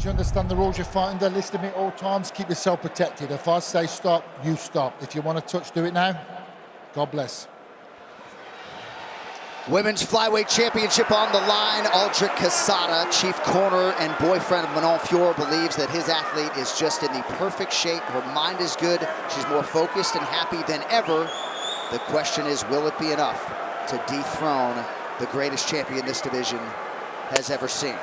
you understand the rules you're fighting, they're listing me at all times. Keep yourself protected. If I say stop, you stop. If you want to touch, do it now. God bless. Women's flyweight championship on the line. Aldrich Casada, chief corner and boyfriend of Manon Fiorot, believes that his athlete is just in the perfect shape. Her mind is good. She's more focused and happy than ever. The question is, will it be enough to dethrone the greatest champion this division has ever seen?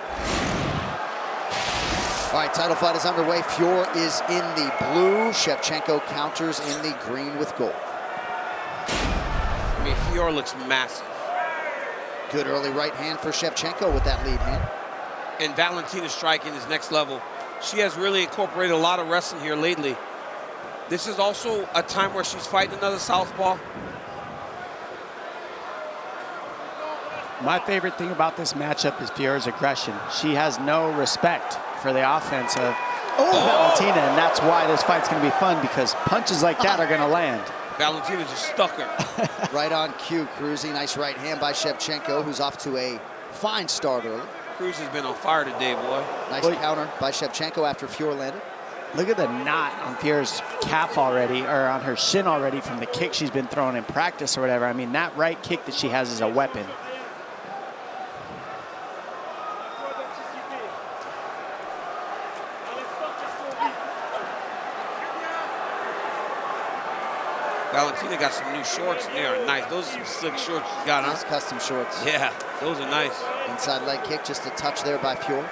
All right, title fight is underway. Fiorot is in the blue. Shevchenko counters in the green with gold. I mean, Fiorot looks massive. Good early right hand for Shevchenko with that lead hand. And Valentina's striking is next level. She has really incorporated a lot of wrestling here lately. This is also a time where she's fighting another southpaw. My favorite thing about this matchup is Fiorot's aggression. She has no respect for the offense of Valentina, and that's why this fight's going to be fun, because punches like that are going to land. Valentina just stuck her. Right on cue, Cruzy. Nice right hand by Shevchenko, who's off to a fine start early. Cruz has been on fire today, boy. Nice counter by Shevchenko after Fiorot landed. Look at the knot on Fiorot's calf already, or on her shin already from the kick she's been throwing in practice or whatever. I mean, that right kick that she has is a weapon. Valentina got some new shorts, and they are nice. Those are some slick shorts she got, Nice custom shorts. Yeah, those are nice. Inside leg kick, just a touch there by Fiorot.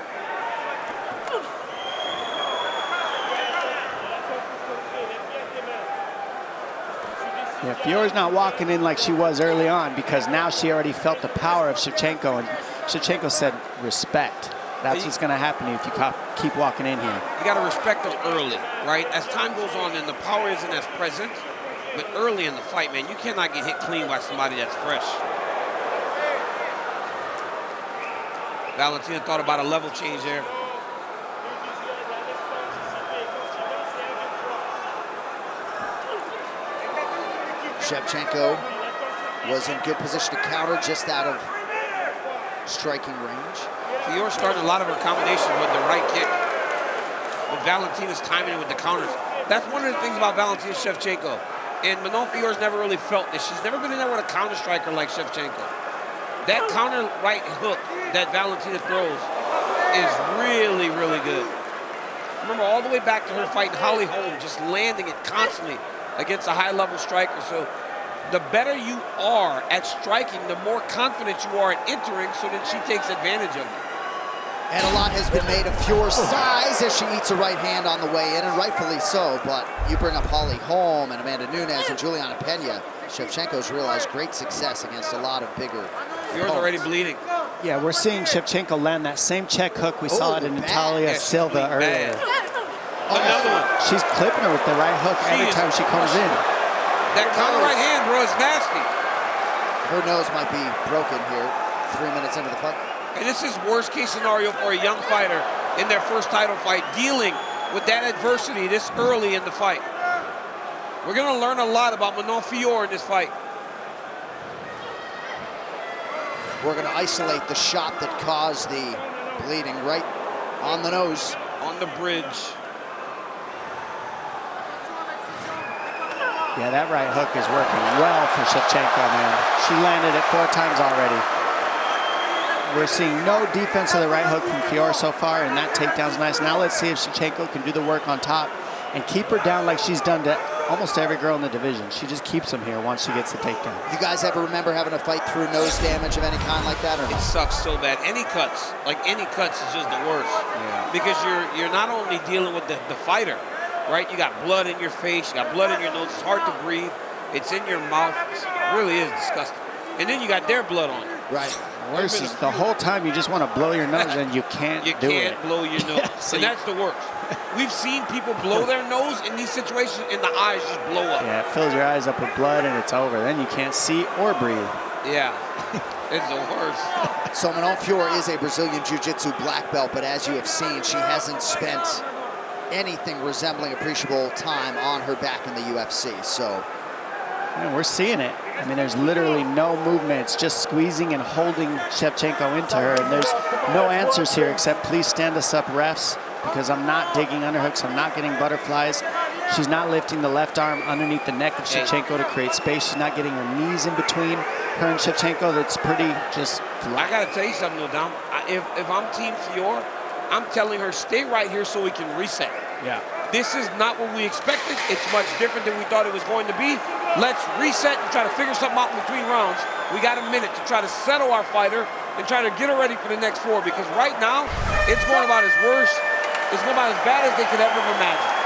Yeah, Fiorot's not walking in like she was early on, because now she already felt the power of Shevchenko, and Shevchenko said respect. That's what's going to happen if you keep walking in here. You got to respect them early, right? As time goes on and the power isn't as present, but early in the fight, man, you cannot get hit clean by somebody that's fresh. Valentina thought about a level change there. Shevchenko was in good position to counter, just out of striking range. Fiorot started a lot of her combinations with the right kick, but Valentina's timing with the counters. That's one of the things about Valentina Shevchenko. And Manon Fiorot's never really felt this. She's never been in there with a counter striker like Shevchenko. That counter right hook that Valentina throws is really, really good. Remember all the way back to her fighting Holly Holm, just landing it constantly against a high-level striker. So the better you are at striking, the more confident you are at entering, so that she takes advantage of it. And a lot has been made of Fiorot's size as she eats a right hand on the way in, and rightfully so. But you bring up Holly Holm and Amanda Nunes and Juliana Pena. Shevchenko's realized great success against a lot of bigger Fiorot's already bleeding. Yeah, we're seeing Shevchenko land that same check hook we saw it in Natalia Silva earlier. Another one. She's clipping her with the right hook every time she comes in. That counter right hand, bro, is nasty. Her nose might be broken here 3 minutes into the fight. And this is worst case scenario for a young fighter in their first title fight, dealing with that adversity this early in the fight. We're gonna learn a lot about Manon Fiorot in this fight. We're gonna isolate the shot that caused the bleeding right on the nose. On the bridge. Yeah, that right hook is working well for Shevchenko, man. She landed it 4 times already. We're seeing no defense of the right hook from Fiorot so far, and that takedown's nice. Now let's see if Shevchenko can do the work on top and keep her down like she's done to almost every girl in the division. She just keeps them here once she gets the takedown. You guys ever remember having to fight through nose damage of any kind like that, or It sucks so bad. Any cuts is just the worst. Yeah. Because you're not only dealing with the fighter, right? You got blood in your face, you got blood in your nose, it's hard to breathe, it's in your mouth, it really is disgusting. And then you got their blood on you. Right. Worse is the whole time you just want to blow your nose and you can't do it. You can't blow your nose. So and that's the worst. We've seen people blow their nose in these situations and the eyes just blow up. Yeah, it fills your eyes up with blood and it's over. Then you can't see or breathe. Yeah, it's the worst. So Manon Fiorot is a Brazilian Jiu-Jitsu black belt, but as you have seen, she hasn't spent anything resembling appreciable time on her back in the UFC. So Yeah, we're seeing it. I mean, there's literally no movement. It's just squeezing and holding Shevchenko into her, and there's no answers here except please stand us up, refs. because I'm not digging underhooks, I'm not getting butterflies. She's not lifting the left arm underneath the neck of Shevchenko to create space. She's not getting her knees in between her and Shevchenko. That's pretty just flat. I got to tell you something, though, Dom. If I'm Team Fior, I'm telling her, stay right here so we can reset. Yeah. This is not what we expected. It's much different than we thought it was going to be. Let's reset and try to figure something out in between rounds. We got a minute to try to settle our fighter and try to get her ready for the next 4, because right now, it's going about as worse, it's going about as bad as they could ever imagine.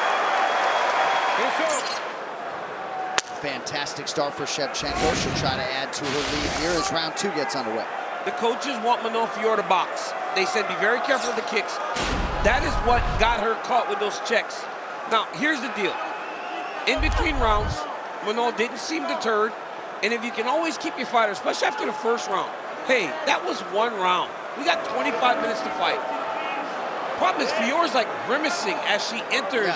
Fantastic start for Shevchenko. She'll try to add to her lead here as round 2 gets underway. The coaches want Manon Fiorot to box. They said be very careful with the kicks. That is what got her caught with those checks. Now, here's the deal. In between rounds, Manon didn't seem deterred. And if you can always keep your fighter, especially after the first round, hey, that was 1 round. We got 25 minutes to fight. Problem is, Fiorot's like grimacing as she enters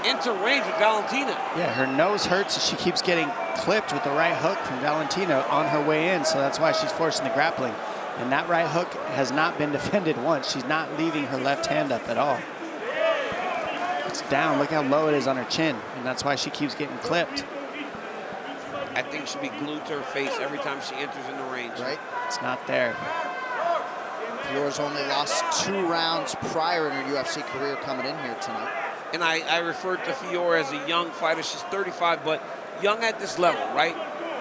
into range with Valentina. Yeah, her nose hurts as she keeps getting clipped with the right hook from Valentina on her way in, so that's why she's forcing the grappling. And that right hook has not been defended once. She's not leaving her left hand up at all. It's down. Look how low it is on her chin, and that's why she keeps getting clipped. I think she'll be glued to her face every time she enters in the range. Right? It's not there. Fiorot's only lost 2 rounds prior in her UFC career coming in here tonight. And I referred to Fiorot as a young fighter. She's 35, but young at this level, right?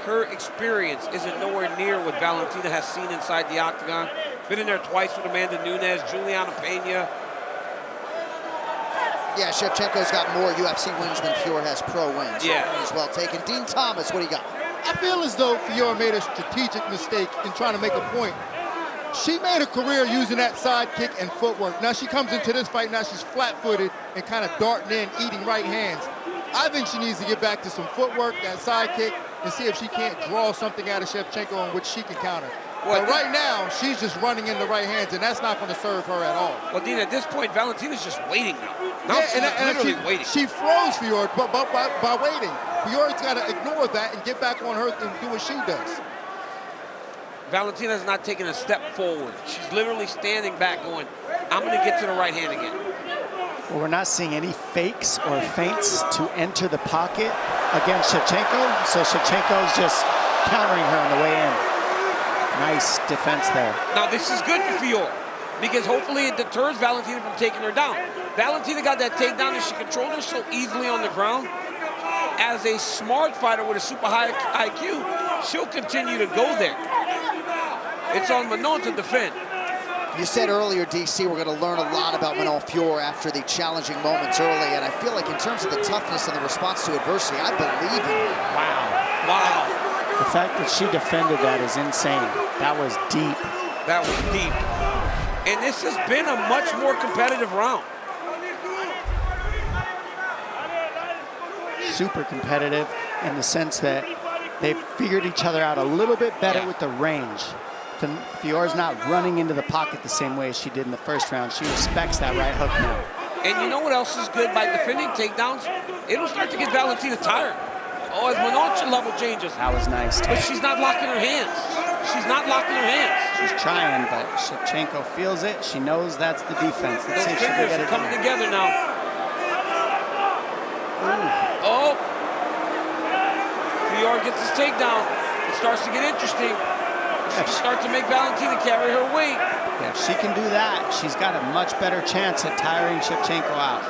Her experience isn't nowhere near what Valentina has seen inside the octagon. Been in there twice with Amanda Nunes, Juliana Pena. Yeah, Shevchenko's got more UFC wins than Fiorot has pro wins. Yeah. He's well taken. Dean Thomas, what do you got? I feel as though Fiorot made a strategic mistake in trying to make a point. She made a career using that side kick and footwork. Now she comes into this fight, now she's flat-footed and kind of darting in, eating right hands. I think she needs to get back to some footwork, that side kick, and see if she can't draw something out of Shevchenko on which she can counter. But right now, she's just running in the right hands, and that's not going to serve her at all. Well, Dean, at this point, Valentina's just waiting now. She's literally waiting. She froze Fiorot by waiting. Fiorot's got to ignore that and get back on her and do what she does. Valentina's not taking a step forward. She's literally standing back going, I'm going to get to the right hand again. Well, we're not seeing any fakes or feints to enter the pocket against Shevchenko, so Shevchenko's just countering her on the way in. Nice defense there. Now, this is good for Fiorot, because hopefully it deters Valentina from taking her down. Valentina got that takedown and she controlled her so easily on the ground. As a smart fighter with a super high IQ, she'll continue to go there. It's on Manon to defend. You said earlier, DC, we're going to learn a lot about Manon Fiorot after the challenging moments early, and I feel like in terms of the toughness and the response to adversity, I believe in her. Wow. The fact that she defended that is insane. That was deep. That was deep. And this has been a much more competitive round. Super competitive in the sense that they figured each other out a little bit better with the range. Fiorot's not running into the pocket the same way as she did in the first round. She respects that right hook now. And you know what else is good by defending takedowns? It'll start to get Valentina tired. Oh, as Manon's level changes. That was nice, too. But she's not locking her hands. She's not locking her hands. She's trying, but Shevchenko feels it. She knows that's the defense. Let's see if she can get it coming done. together now. Oh. Fiorot gets his takedown. It starts to get interesting. She can start to make Valentina carry her weight. If she can do that, she's got a much better chance at tiring Shevchenko out.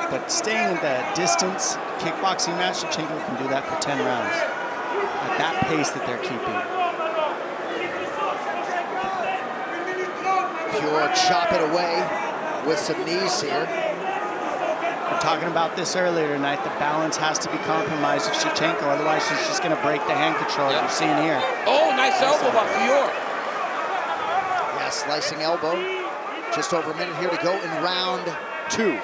But staying in the distance, kickboxing match, Shevchenko can do that for 10 rounds. At that pace that they're keeping. Fiorot chop it away with some knees here. We're talking about this earlier tonight. The balance has to be compromised with Shevchenko, otherwise she's just going to break the hand control you're seeing here. Oh, nice elbow by Fiorot. Yeah, slicing elbow. Just over a minute here to go in round 2.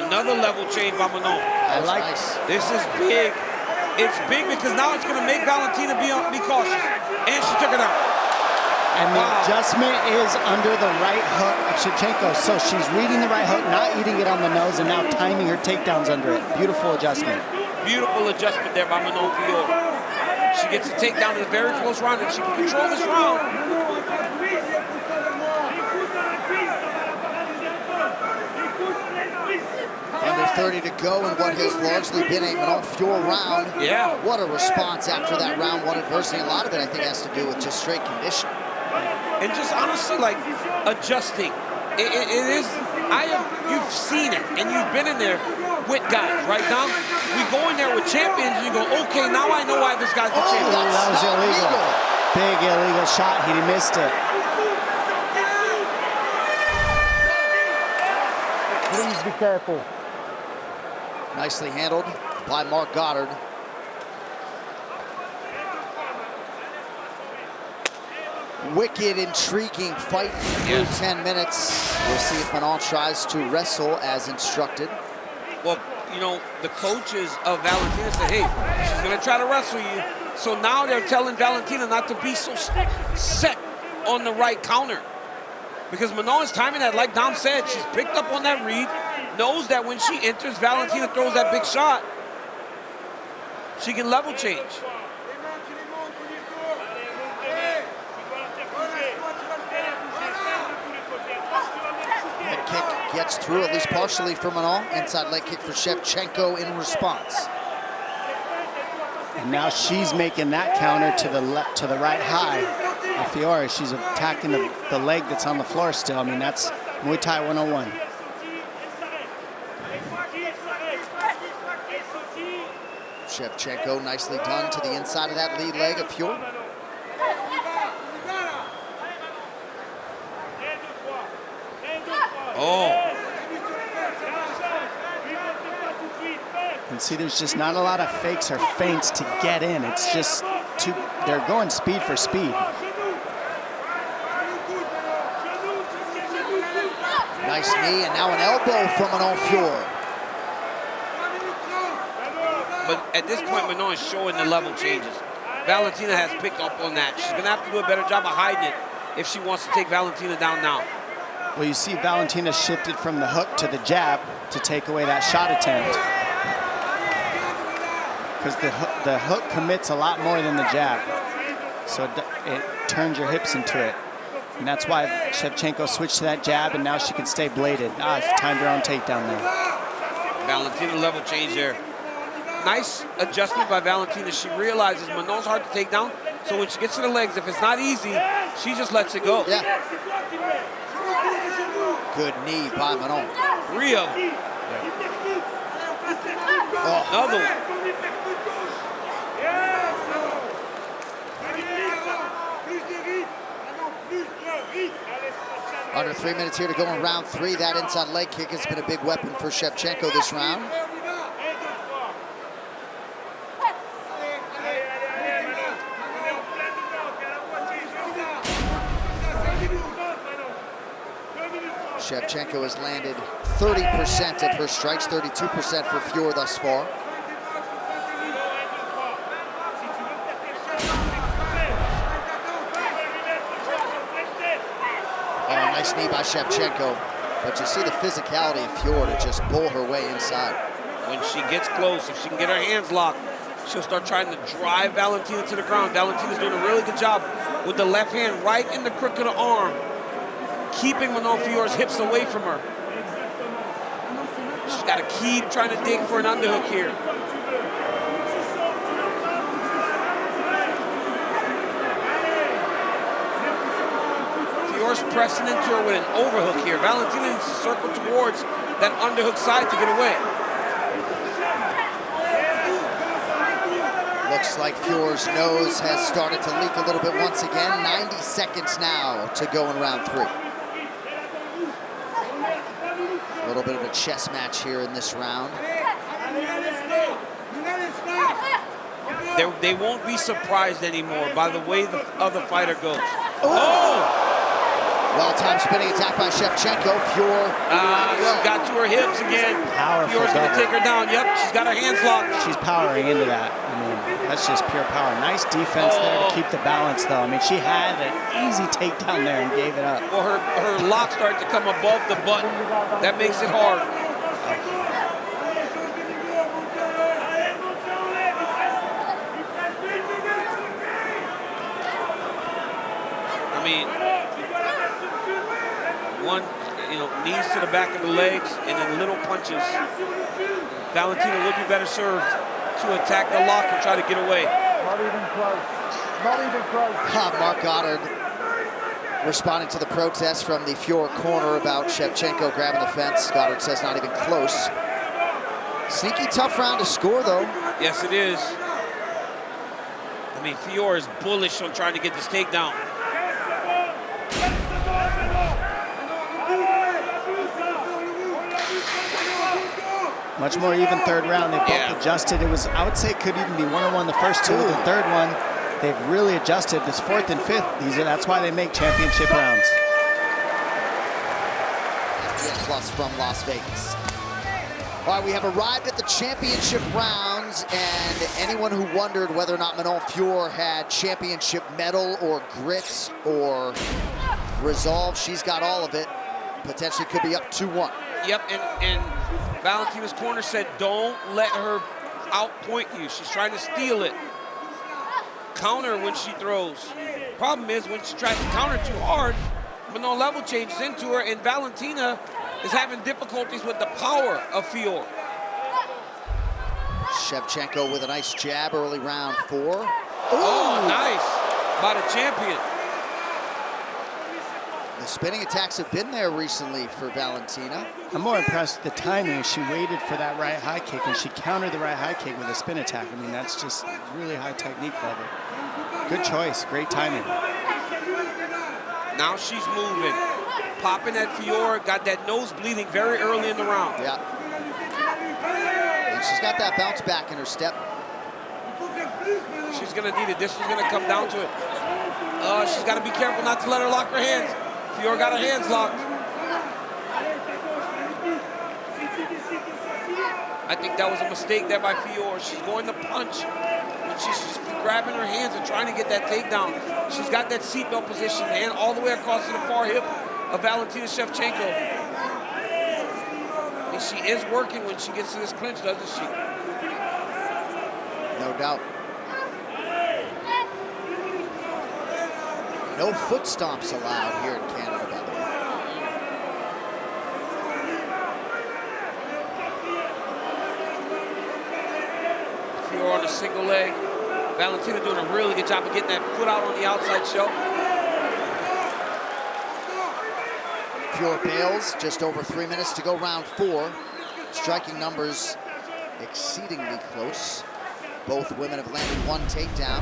Another level change by Manon. I like this. This is big. It's big because now it's going to make Valentina be cautious. And she took it out. And the adjustment is under the right hook of Shevchenko. So she's reading the right hook, not eating it on the nose, and now timing her takedowns under it. Beautiful adjustment. Beautiful adjustment there by Manon Fiorot. She gets a takedown in a very close round, and she can control this round. Under 30 to go in what has largely been a Montefiore round. Yeah. What a response after that round one adversity. A lot of it, I think, has to do with just straight conditioning. And just honestly, like, adjusting. It is, you've seen it, and you've been in there with guys, right, Dom? We go in there with champions, and you go, okay, now I know why this guy's the champion. That was illegal. Big illegal shot. He missed it. Please be careful. Nicely handled by Mark Goddard. Wicked, intriguing fight through 10 minutes. We'll see if Manon tries to wrestle as instructed. Well, you know, the coaches of Valentina said, hey, she's going to try to wrestle you. So now they're telling Valentina not to be so set on the right counter. Because Manon is timing that, like Dom said, she's picked up on that read, knows that when she enters, Valentina throws that big shot. She can level change. Head kick gets through, at least partially for Manon. Inside leg kick for Shevchenko in response. And now she's making that counter to the right high. Fiorot, she's attacking the leg that's on the floor still. I mean, that's Muay Thai 101. Shevchenko nicely done to the inside of that lead leg of Fiorot. Oh. And see, there's just not a lot of fakes or feints to get in. It's just they're going speed for speed. Nice knee, and now an elbow from Montefiore. But at this point, Manon is showing the level changes. Valentina has picked up on that. She's going to have to do a better job of hiding it if she wants to take Valentina down now. Well, you see Valentina shifted from the hook to the jab to take away that shot attempt. Because the hook commits a lot more than the jab. So it turns your hips into it. And that's why Shevchenko switched to that jab, and now she can stay bladed. It's timed her own takedown there. Valentina level change there. Nice adjustment by Valentina. She realizes Manon's hard to take down, so when she gets to the legs, if it's not easy, she just lets it go. Yeah. Good knee by Manon. 3 of them. Oh. Another one. Under 3 minutes here to go in round 3. That inside leg kick has been a big weapon for Shevchenko this round. Shevchenko has landed 30% of her strikes, 32% for Fiorot thus far. Oh, nice knee by Shevchenko. But you see the physicality of Fiorot to just pull her way inside. When she gets close, if she can get her hands locked, she'll start trying to drive Valentina to the ground. Valentina's doing a really good job with the left hand right in the crook of the arm, keeping Montefior's hips away from her. She's got to keep trying to dig for an underhook here. Fiorot's pressing into her with an overhook here. Valentina needs to circle towards that underhook side to get away. Looks like Fiorot's nose has started to leak a little bit once again. 90 seconds now to go in round 3. A little bit of a chess match here in this round. They won't be surprised anymore by the way the other fighter goes. Oh! Well-timed spinning attack by Shevchenko. Fiorot. She got to her hips again. Powerful. Fiorot's going to take her down. Yep, she's got her hands locked. She's powering into that. I mean, that's just pure power. Nice defense there to keep the balance, though. I mean, she had an easy takedown there and gave it up. Well, her locks start to come above the button. That makes it hard. knees to the back of the legs and then little punches. Valentina would be better served to attack the lock and try to get away. Not even close. Not even close. Mark Goddard responding to the protest from the Fiorot corner about Shevchenko grabbing the fence. Goddard says not even close. Sneaky tough round to score, though. Yes, it is. I mean, Fiorot is bullish on trying to get this takedown. Much more even third round. They both adjusted. It was, I would say, it could even be one-on-one the first two. The third one, they've really adjusted. This fourth and fifth, that's why they make championship rounds. Plus from Las Vegas. All right, we have arrived at the championship rounds, and anyone who wondered whether or not Manon Fiorot had championship mettle or grit or resolve, she's got all of it. Potentially could be up 2-1. Yep, and Valentina's corner said, don't let her outpoint you. She's trying to steal it. Counter when she throws. Problem is, when she tries to counter too hard, Manon level changes into her, and Valentina is having difficulties with the power of Fiorot. Shevchenko with a nice jab early round 4. Oh, nice. By the champion. The spinning attacks have been there recently for Valentina. I'm more impressed with the timing. She waited for that right high kick, and she countered the right high kick with a spin attack. I mean, that's just really high technique level. Good choice, great timing. Now she's moving. Popping at Fiorot, got that nose bleeding very early in the round. Yeah. And she's got that bounce back in her step. She's gonna need it. This is gonna come down to it. She's gotta be careful not to let her lock her hands. Fiorot got her hands locked. I think that was a mistake there by Fiorot. She's going to punch when she's just grabbing her hands and trying to get that takedown. She's got that seatbelt position, hand all the way across to the far hip of Valentina Shevchenko. And she is working when she gets to this clinch, doesn't she? No doubt. No foot stomps allowed here in Canada, by the way. Fiorot on a single leg. Valentina doing a really good job of getting that foot out on the outside shelf. Fiorot bails, just over 3 minutes to go round 4. Striking numbers exceedingly close. Both women have landed one takedown.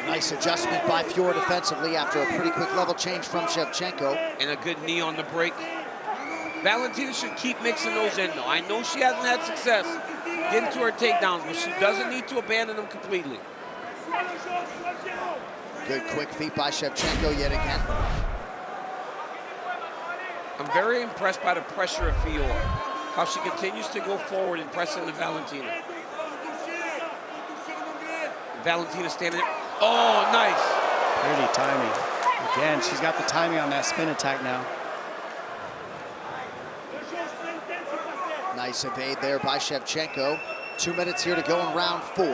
Nice adjustment by Fiorot defensively after a pretty quick level change from Shevchenko. And a good knee on the break. Valentina should keep mixing those in, though. I know she hasn't had success getting to her takedowns, but she doesn't need to abandon them completely. Good quick feet by Shevchenko yet again. I'm very impressed by the pressure of Fiorot, how she continues to go forward and press into Valentina. Valentina standing there. Oh, nice. Pretty timing. Again, she's got the timing on that spin attack now. Nice evade there by Shevchenko. 2 minutes here to go in round 4.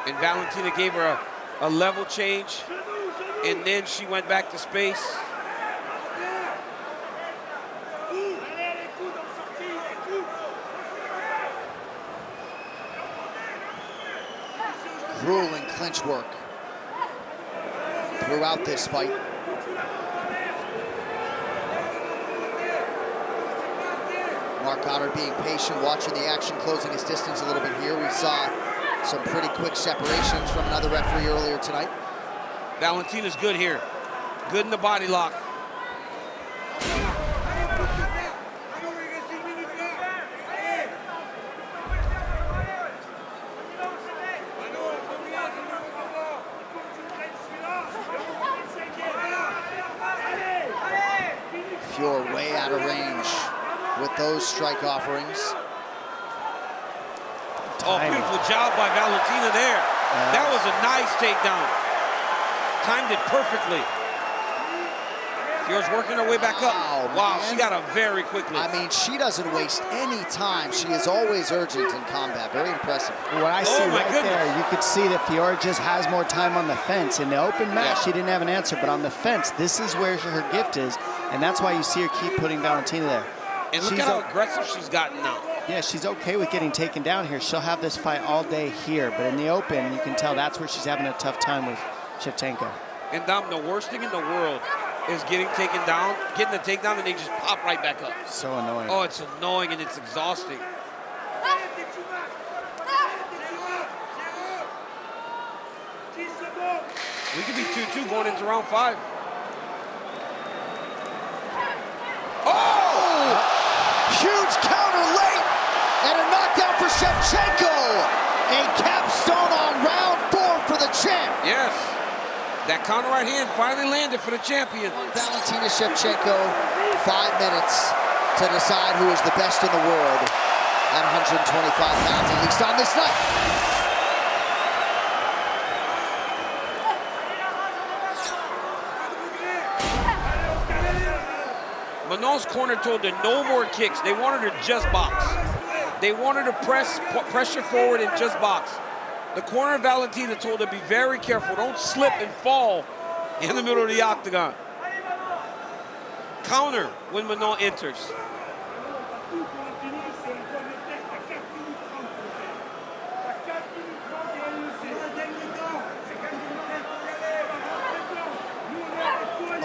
And Valentina gave her a level change, and then she went back to space. Grueling clinch work throughout this fight. Mark Goddard being patient, watching the action, closing his distance a little bit here. We saw some pretty quick separations from another referee earlier tonight. Valentina's good here. Good in the body lock. Fiorot way out of range with those strike offerings. Oh, beautiful job by Valentina there. That was a nice takedown. Timed it perfectly. Fiorot's working her way back up. Wow, man. she got up very quickly. I mean, she doesn't waste any time. She is always urgent in combat. Very impressive. What I see my right goodness. there, you could see that Fiorot just has more time on the fence. In the open match, she didn't have an answer, but on the fence, this is where her gift is, and that's why you see her keep putting Valentina there. And look at how aggressive she's gotten now. Yeah, she's okay with getting taken down here. She'll have this fight all day here, but in the open, you can tell that's where she's having a tough time with Shevchenko. And Dom, the worst thing in the world is getting taken down, getting the takedown, and they just pop right back up. So annoying. Oh, it's annoying and it's exhausting. We could be 2-2 going into round 5. Oh! Huge counter late, and a knockdown for Shevchenko. A capstone on round 4 for the champ. Yes. That counter right hand finally landed for the champion. Valentina Shevchenko, 5 minutes to decide who is the best in the world at 125 pounds, at least on this night. Manon's corner told her no more kicks. They wanted her to just box. They wanted to pressure forward and just box. The corner of Valentina told her, be very careful. Don't slip and fall in the middle of the octagon. Counter when Manon enters.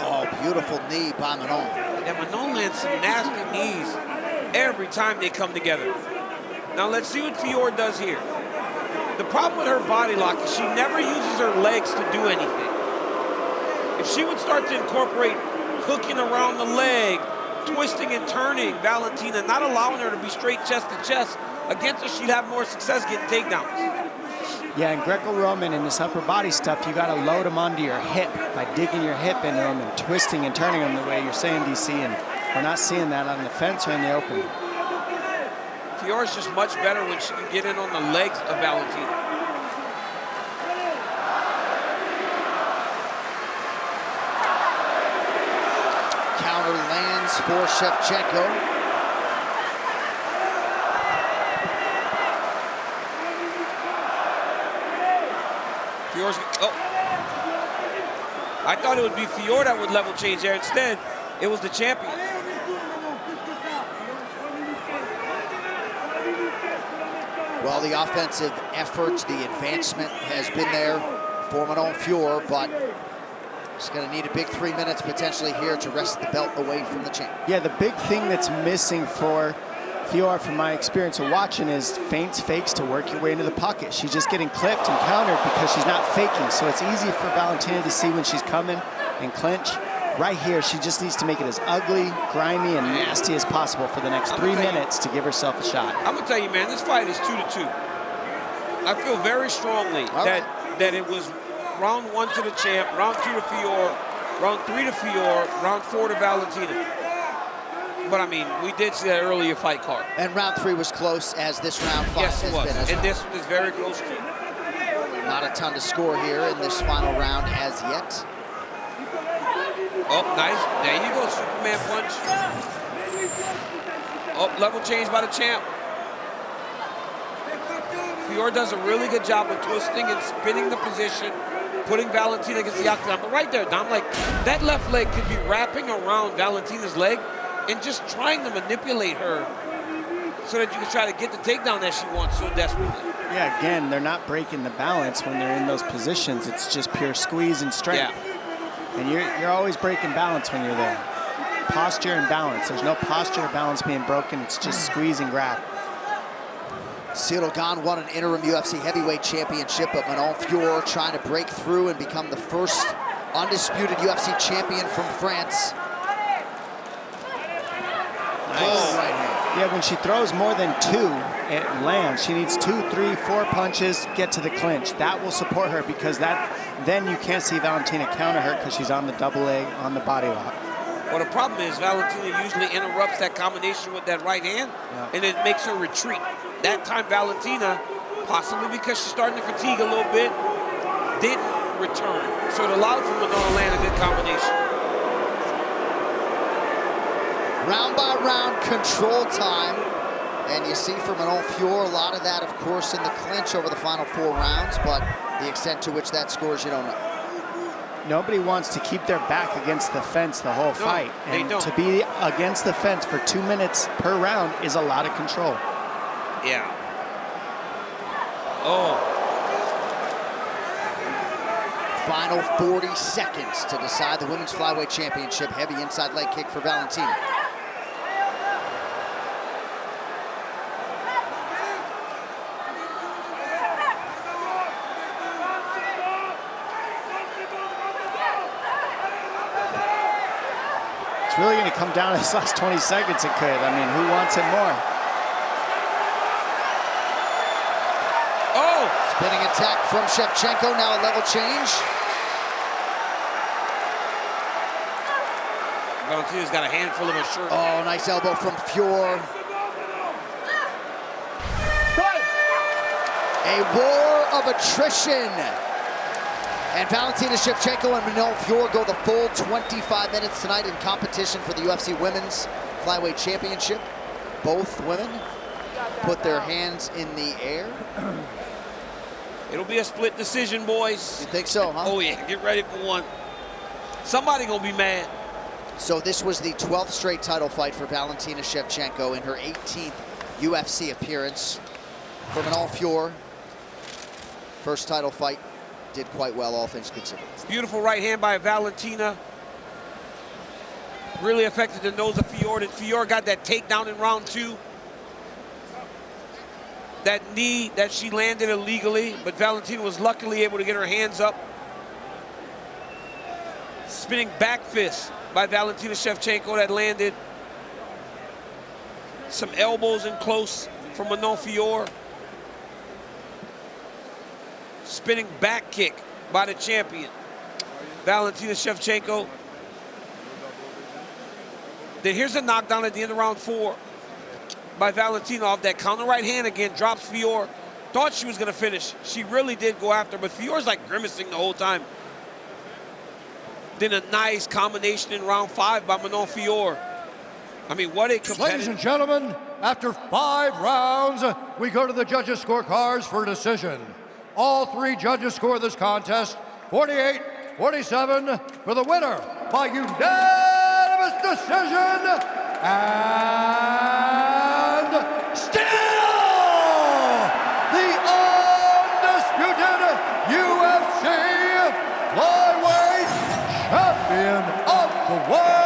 Oh, beautiful knee by Manon. And Manon lands some nasty knees every time they come together. Now let's see what Fiorot does here. The problem with her body lock is she never uses her legs to do anything. If she would start to incorporate hooking around the leg, twisting and turning Valentina, not allowing her to be straight chest to chest, against her she'd have more success getting takedowns. Yeah, in Greco-Roman, in this upper body stuff, you got to load them onto your hip by digging your hip into them and twisting and turning them the way you're saying, DC, and we're not seeing that on the fence or in the open. Fiorot's just much better when she can get in on the legs of Valentina. Counter lands for Shevchenko. Fiorot's, oh. I thought it would be Fiorot that would level change there. Instead, it was the champion. Well, the offensive effort, the advancement has been there for Manon Fiorot, but she's going to need a big 3 minutes potentially here to wrest the belt away from the champ. Yeah, the big thing that's missing for Fiorot, from my experience of watching, is feints, fakes to work your way into the pocket. She's just getting clipped and countered because she's not faking. So it's easy for Valentina to see when she's coming and clinch. Right here, she just needs to make it as ugly, grimy, and nasty as possible for the next 3 minutes to give herself a shot. I'm gonna tell you, man, this fight is 2-2. I feel very strongly that it was round 1 to the champ, round 2 to Fiorot, round 3 to Fiorot, round 4 to Valentina. But I mean, we did see that earlier fight card. And round 3 was close, as this round 5 yes, has it was. been as and well. this one is very close too. Not a ton to score here in this final round as yet. Oh, nice. There you go, Superman punch. Oh, level change by the champ. Fiorot does a really good job of twisting and spinning the position, putting Valentina against the octagon. But right there, Dom, like, that left leg could be wrapping around Valentina's leg and just trying to manipulate her so that you can try to get the takedown that she wants so desperately. Yeah, again, they're not breaking the balance when they're in those positions. It's just pure squeeze and strength. Yeah. And you're always breaking balance when you're there. Posture and balance. There's no posture or balance being broken. It's just squeeze and grab. Cyril Gane won an interim UFC heavyweight championship, but Manon Fiorot trying to break through and become the first undisputed UFC champion from France. Nice. Right hand. Yeah, when she throws more than 2, it lands. She needs 2, 3, 4 punches, get to the clinch. That will support her, because then you can't see Valentina counter her because she's on the double leg, on the body lock. Well, the problem is Valentina usually interrupts that combination with that right hand, and it makes her retreat. That time Valentina, possibly because she's starting to fatigue a little bit, didn't return. So it allowed for Manon to land a good combination. Round by round control time. And you see for Manon Fiorot, a lot of that, of course, in the clinch over the final 4 rounds, but the extent to which that scores, you don't know. Nobody wants to keep their back against the fence the whole fight. They And don't. to be against the fence for 2 minutes per round is a lot of control. Yeah. Oh. Final 40 seconds to decide the women's flyweight championship. Heavy inside leg kick for Valentina. It's really going to come down to this last 20 seconds. It could. I mean, who wants it more? Oh! Spinning attack from Shevchenko, now a level change. Valentina's got a handful of her shirt. Oh, nice elbow from Fiorot. A war of attrition. And Valentina Shevchenko and Manon Fiorot go the full 25 minutes tonight in competition for the UFC Women's Flyweight Championship. Both women put their hands in the air. It'll be a split decision, boys. You think so, huh? Oh, yeah. Get ready for one. Somebody gonna be mad. So this was the 12th straight title fight for Valentina Shevchenko in her 18th UFC appearance. For Manon Fiorot, first title fight, did quite well, all things considered. Beautiful right hand by Valentina. Really affected the nose of Fiorot, and Fiorot got that takedown in round 2. That knee that she landed illegally, but Valentina was luckily able to get her hands up. Spinning back fist by Valentina Shevchenko that landed. Some elbows in close from Manon Fiorot. Spinning back kick by the champion, Valentina Shevchenko. Then here's a knockdown at the end of round 4 by Valentina off that counter right hand again, drops Fiorot. Thought she was gonna finish. She really did go after, but Fiorot's like grimacing the whole time. Then a nice combination in round 5 by Manon Fiorot. I mean, what a competitive. Ladies and gentlemen, after 5 rounds, we go to the judges' scorecards for decision. All 3 judges score this contest 48-47 for the winner by unanimous decision, and still the undisputed UFC flyweight champion of the world.